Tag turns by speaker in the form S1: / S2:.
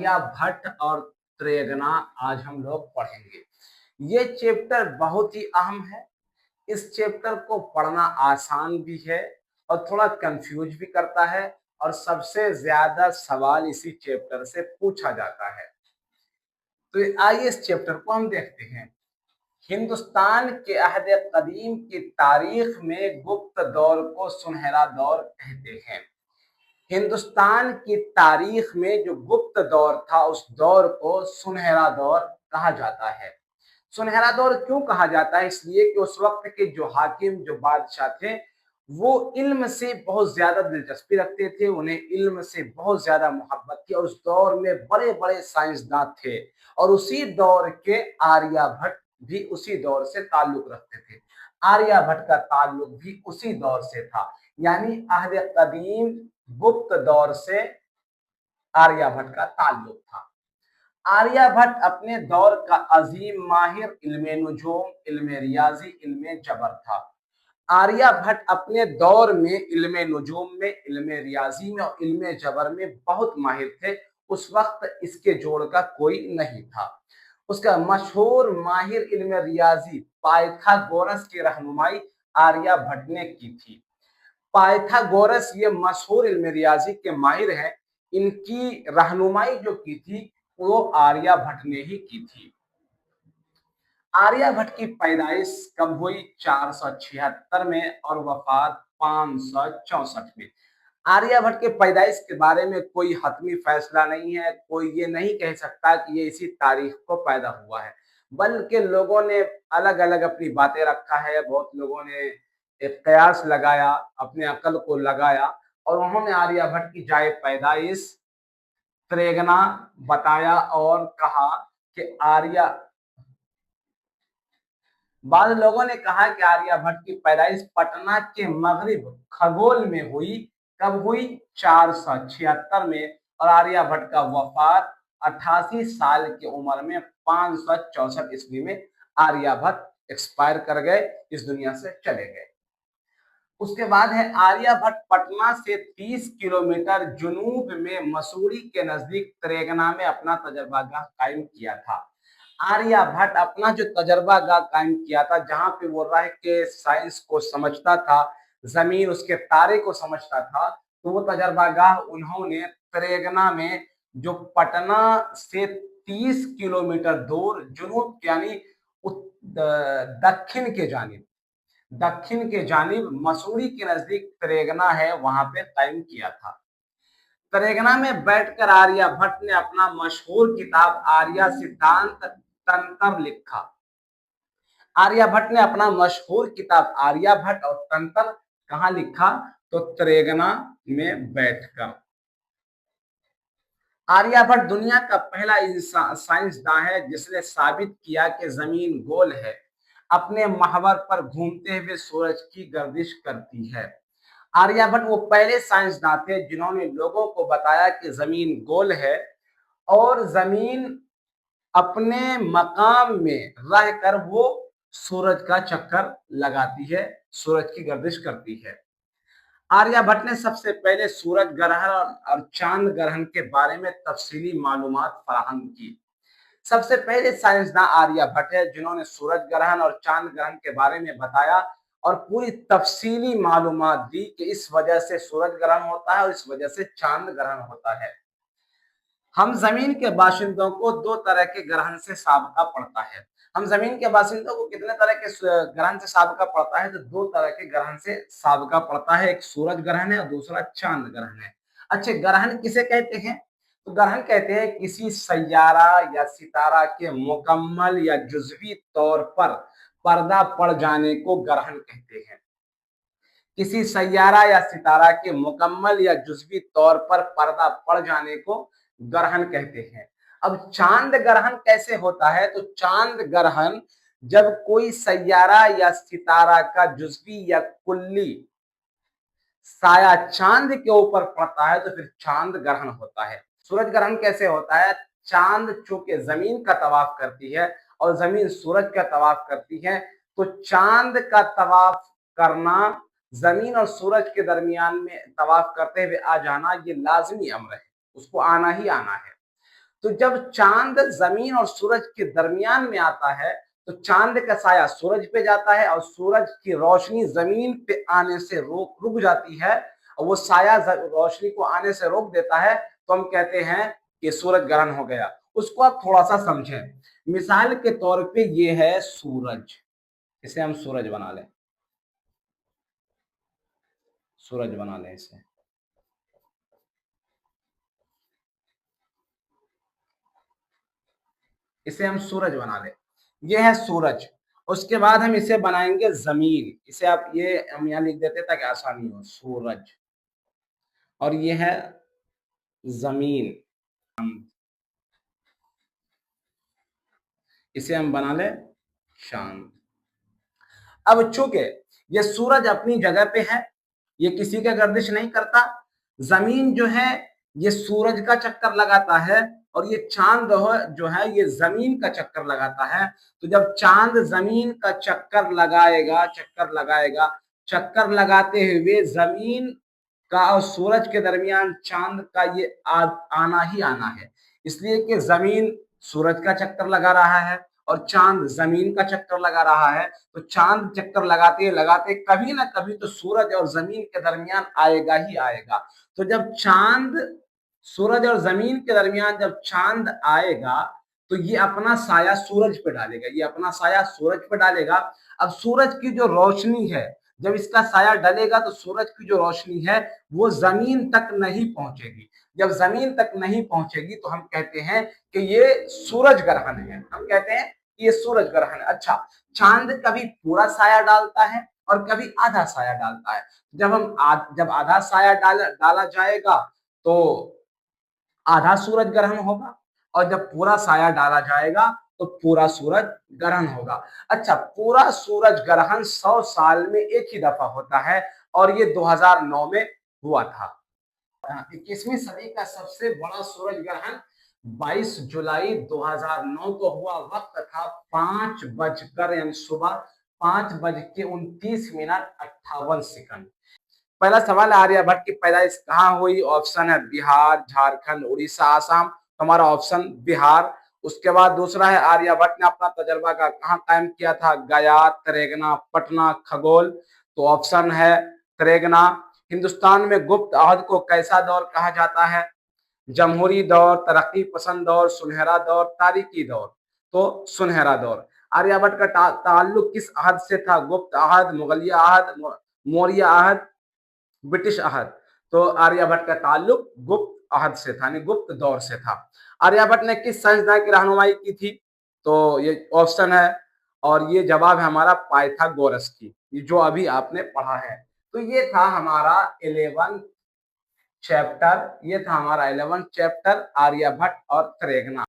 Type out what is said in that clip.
S1: आर्यभट्ट और त्रिगना आज हम लोग पढ़ेंगे। ये चैप्टर बहुत ही अहम है। इस चैप्टर को पढ़ना आसान भी है और थोड़ा कंफ्यूज भी करता है और सबसे ज्यादा सवाल इसी चैप्टर से पूछा जाता है। तो आइए इस चैप्टर को हम देखते हैं। हिंदुस्तान के अहद कदीम की तारीख में गुप्त दौर को सुनहरा दौर कहते हैं। हिंदुस्तान की तारीख में जो गुप्त दौर था उस दौर को सुनहरा दौर कहा जाता है। सुनहरा दौर क्यों कहा जाता है? इसलिए कि उस वक्त के जो हाकिम जो बादशाह थे वो इल्म से बहुत ज्यादा दिलचस्पी रखते थे, उन्हें इल्म से बहुत ज्यादा मोहब्बत थी और उस दौर में बड़े बड़े साइंसदान थे और उसी दौर के आर्यभट्ट भी उसी दौर से ताल्लुक रखते थे। आर्यभट्ट का ताल्लुक भी उसी दौर से था, यानी अहद कदीम गुप्त दौर से आर्यभट्ट का ताल्लुक था। आर्यभट्ट अपने दौर का अजीम माहिर इल्मे नुजूम, इल्मे रियाजी, इल्मे जबर था। आर्यभट्ट अपने दौर में इल्मे नुजूम में, इल्मे रियाजी में और इल्मे जबर में बहुत माहिर थे। उस वक्त इसके जोड़ का कोई नहीं था। उसका मशहूर माहिर इल्मे रियाजी पाइथागोरस की रहनुमाई आर्यभट्ट ने की थी। पाइथागोरस ये मशहूर इल्मे रियाजी के माहिर हैं। इनकी रहनुमाई जो की थी वो आर्यभट्ट ने ही की थी। आर्यभट्ट की पैदाइश कब हुई? 476 में और वफात 564 में। आर्यभट्ट के पैदाइश के बारे में कोई हतमी फैसला नहीं है। कोई ये नहीं कह सकता कि ये इसी तारीख को पैदा हुआ है, बल्कि लोगों ने अलग अलग अपनी बातें रखा है। बहुत लोगों ने एक कयास लगाया, अपने अकल को लगाया और उन्होंने आर्यभट्ट की जाए पैदाइश त्रेगना बताया और कहा कि आर्य बाद लोगों ने कहा कि आर्यभट्ट की पैदाइश पटना के मगरिब खगोल में हुई। कब हुई? 476 में। और आर्यभट्ट का वफात 88 साल की उम्र में 564 ईस्वी में आर्यभट्ट एक्सपायर कर गए, इस दुनिया से चले गए। उसके बाद है आर्यभट्ट पटना से 30 किलोमीटर जुनूब में मसूरी के नजदीक त्रेगना में अपना तजर्बागाह कायम किया था। आर्यभट्ट अपना जो तजर्बागाह कायम किया था, जहां पे वो रह के साइंस को समझता था, जमीन उसके तारे को समझता था, तो वो तजर्बागाह उन्होंने त्रेगना में, जो पटना से 30 किलोमीटर दूर जुनूब यानी दक्षिण के जानिब मसूरी के नजदीक त्रेगना है, वहां पे कायम किया था। त्रेगना में बैठकर आर्यभट्ट ने अपना मशहूर किताब आर्य सिद्धांत तंत्र लिखा। आर्यभट्ट ने अपना मशहूर किताब आर्यभट्ट और तंत्र कहाँ लिखा? तो त्रेगना में बैठकर। आर्यभट्ट दुनिया का पहला साइंसदान है जिसने साबित किया कि जमीन गोल है, अपने महवर पर घूमते हुए सूरज की गर्दिश करती है। आर्यभट्ट वो पहले साइंसदान थे जिन्होंने लोगों को बताया कि जमीन गोल है और जमीन अपने मकाम में रहकर वो सूरज का चक्कर लगाती है, सूरज की गर्दिश करती है। आर्यभट्ट ने सबसे पहले सूरज ग्रहण और चांद ग्रहण के बारे में तफसीली मालूमात फराहम की। सबसे पहले साइंसदान आर्यभट्ट है जिन्होंने सूरज ग्रहण और चांद ग्रहण के बारे में बताया और पूरी तफसीली मालूमात दी कि इस वजह से सूरज ग्रहण होता है और इस वजह से चांद ग्रहण होता है। हम जमीन के बाशिंदों को दो तरह के ग्रहण से साबका पड़ता है। हम जमीन के बाशिंदों को कितने तरह के ग्रहण से साबका पड़ता है? तो दो तरह के ग्रहण से साबका पड़ता है, एक सूरज ग्रहण है और दूसरा चांद ग्रहण है। अच्छा, ग्रहण किसे कहते हैं? तो ग्रहण कहते हैं किसी सैयारा या सितारा के मुकम्मल या जुजवी तौर पर पर्दा पड़ जाने को ग्रहण कहते हैं। किसी सैयारा या सितारा के मुकम्मल या जुजवी तौर पर पर्दा पड़ जाने को ग्रहण कहते हैं। अब चांद ग्रहण कैसे होता है? तो चांद ग्रहण जब कोई सैयारा या सितारा का जुजवी या कुल्ली साया चांद के ऊपर पड़ता है तो फिर चांद ग्रहण होता है। सूरज ग्रहण कैसे होता है? चांद चूंकि जमीन का तवाफ करती है और जमीन सूरज का तवाफ करती है, तो चांद का तवाफ करना, जमीन और सूरज के दरमियान में तवाफ करते हुए आ जाना, ये लाजमी अम्र है, उसको आना ही आना है। तो जब चांद जमीन और सूरज के दरमियान में आता है तो चांद का साया सूरज पे जाता है और सूरज की रोशनी जमीन पे आने से रुक जाती है और वो साया रोशनी को आने से रोक देता है, तो हम कहते हैं कि सूरज ग्रहण हो गया। उसको आप थोड़ा सा समझें। मिसाल के तौर पे ये है सूरज, इसे हम सूरज बना लें, सूरज बना लें इसे। इसे हम सूरज बना लें, ये है सूरज। उसके बाद हम इसे बनाएंगे जमीन, इसे आप ये हम यहाँ लिख देते ताकि आसानी हो, सूरज। और ये है जमीन, इसे हम बना ले चांद। अब चूंकि ये सूरज अपनी जगह पे है, ये किसी का गर्दिश नहीं करता, जमीन जो है ये सूरज का चक्कर लगाता है और ये चांद जो है ये जमीन का चक्कर लगाता है। तो जब चांद जमीन का चक्कर लगाते हुए जमीन का और सूरज के दरमियान चांद का ये आना ही आना है, इसलिए कि जमीन सूरज का चक्कर लगा रहा है और चांद जमीन का चक्कर लगा रहा है। तो चांद चक्कर लगाते लगाते कभी ना कभी तो सूरज और जमीन के दरमियान आएगा ही आएगा। तो जब चांद सूरज और जमीन के दरमियान जब चांद आएगा तो ये अपना साया सूरज पे डालेगा, ये अपना साया सूरज पे डालेगा। अब सूरज की जो रोशनी है, जब इसका साया डलेगा तो सूरज की जो रोशनी है वो जमीन तक नहीं पहुंचेगी। जब जमीन तक नहीं पहुंचेगी तो हम कहते हैं कि ये सूरज ग्रहण है, हम कहते हैं ये सूरज ग्रहण है। अच्छा, चांद कभी पूरा साया डालता है और कभी आधा साया डालता है। जब आधा साया डाला जाएगा तो आधा सूरज ग्रहण होगा और जब पूरा साया डाला जाएगा तो पूरा सूरज ग्रहण होगा। अच्छा, पूरा सूरज ग्रहण 100 साल में एक ही दफा होता है और ये 2009 में हुआ था। 21वीं सदी का सबसे बड़ा सूरज ग्रहण 22 जुलाई 2009 को हुआ। वक्त था 5 बजकर यानी सुबह 5:29:58। पहला सवाल है आर्यभट्ट की पैदाइश कहाँ हुई? ऑप्शन है बिहार, झारखंड, उड़ीसा, आसाम। हमारा ऑप्शन बिहार। उसके बाद दूसरा है आर्यभट्ट ने अपना तजर्बा का कहाँ कायम किया था? गया, त्रेगना, पटना, खगोल। तो ऑप्शन है त्रेगना। हिंदुस्तान में गुप्त अहद को कैसा दौर कहा जाता है? जमहूरी दौर, तरक्की पसंद दौर, सुनहरा दौर, तारीखी दौर। तो सुनहरा दौर। आर्यभट्ट का ताल्लुक किस अहद से था? गुप्त अहद, मुगलिया अहद, मौर्य अहद, ब्रिटिश अहद। तो आर्यभट्ट का ताल्लुक गुप्त अहद से था, यानी गुप्त दौर से था। आर्यभट्ट ने किस संस्था की रहनुमाई की थी? तो ये ऑप्शन है और ये जवाब है हमारा पाइथागोरस की, जो अभी आपने पढ़ा है। तो ये था हमारा 11 चैप्टर, ये था हमारा 11 चैप्टर आर्यभट्ट और त्रेगना।